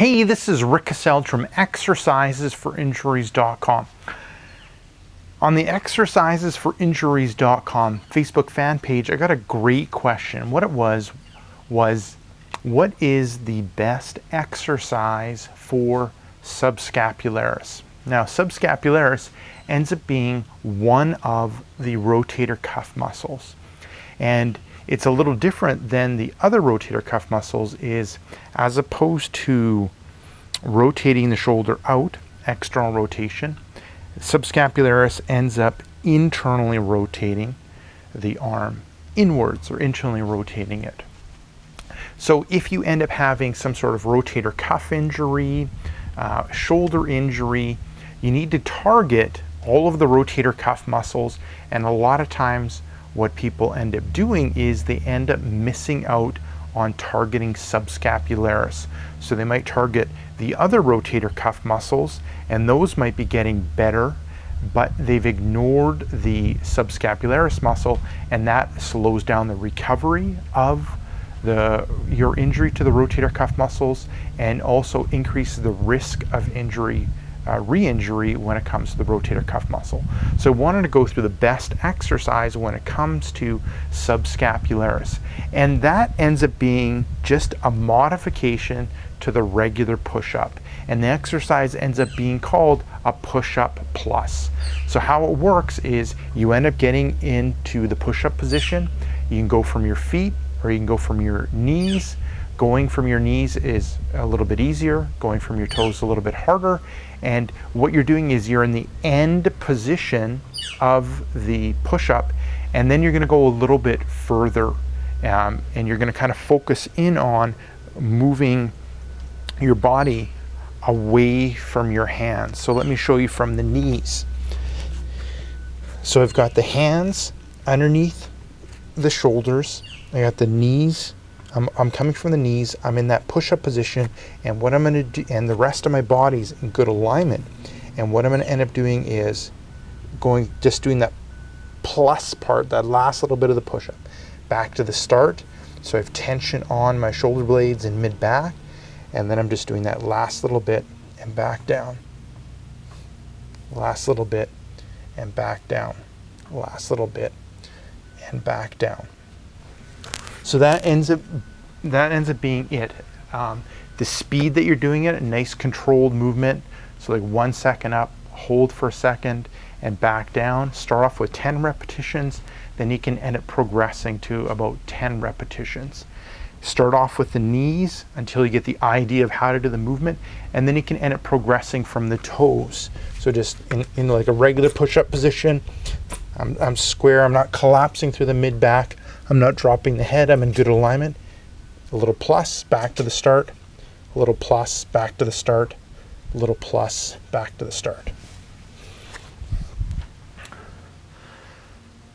Hey, this is Rick Cassell from exercisesforinjuries.com. On the exercisesforinjuries.com Facebook fan page, I got a great question. What it was, what is the best exercise for subscapularis? Now, subscapularis ends up being one of the rotator cuff muscles. And it's a little different than the other rotator cuff muscles is, as opposed to rotating the shoulder out, external rotation, subscapularis ends up internally rotating the arm inwards or internally rotating it. So if you end up having some sort of rotator cuff injury, shoulder injury, you need to target all of the rotator cuff muscles, and a lot of times what people end up doing is they end up missing out on targeting subscapularis. So they might target the other rotator cuff muscles, and those might be getting better, but they've ignored the subscapularis muscle, and that slows down the recovery of your injury to the rotator cuff muscles, and also increases the risk of injury, re-injury when it comes to the rotator cuff muscle. So I wanted to go through the best exercise when it comes to subscapularis, and that ends up being just a modification to the regular push-up, and the exercise ends up being called a push-up plus. So how it works is you end up getting into the push-up position. You can go from your feet or you can go from your knees. Going from your knees is a little bit easier, going from your toes a little bit harder, and what you're doing is you're in the end position of the push-up, and then you're going to go a little bit further, and you're going to kind of focus in on moving your body away from your hands. So let me show you from the knees. So I've got the hands underneath the shoulders, I got the knees. I'm coming from the knees, I'm in that push-up position, and what I'm going to do, and the rest of my body's in good alignment, and what I'm going to end up doing is just doing that plus part, that last little bit of the push-up. Back to the start, so I have tension on my shoulder blades and mid-back, and then I'm just doing that last little bit and back down. Last little bit and back down. Last little bit and back down. So that ends up being it. The speed that you're doing it, a nice controlled movement. So like 1 second up, hold for a second, and back down. Start off with 10 repetitions, then you can end up progressing to about 10 repetitions. Start off with the knees until you get the idea of how to do the movement, and then you can end up progressing from the toes. So just in like a regular push-up position, I'm square, I'm not collapsing through the mid-back, I'm not dropping the head, I'm in good alignment. A little plus, back to the start. A little plus, back to the start. A little plus, back to the start.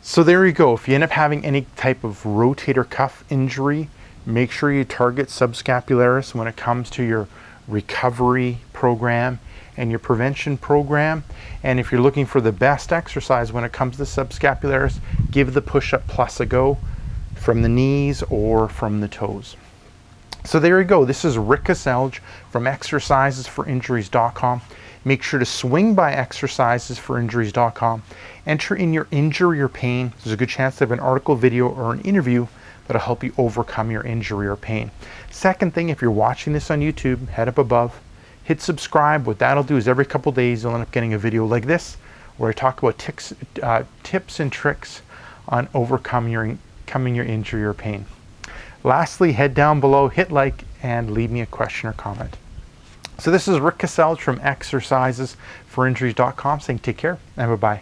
So there you go. If you end up having any type of rotator cuff injury, make sure you target subscapularis when it comes to your recovery program and your prevention program. And if you're looking for the best exercise when it comes to subscapularis, give the push-up plus a go from the knees or from the toes. So there you go. This is Rick Cassell from exercisesforinjuries.com. Make sure to swing by exercisesforinjuries.com. Enter in your injury or pain. There's a good chance to have an article, video, or an interview that'll help you overcome your injury or pain. Second thing, if you're watching this on YouTube, head up above, hit subscribe. What that'll do is every couple days you'll end up getting a video like this where I talk about tips and tricks on overcoming your injury or pain. Lastly, head down below, hit like, and leave me a question or comment. So this is Rick Cassell from exercisesforinjuries.com saying take care and bye-bye.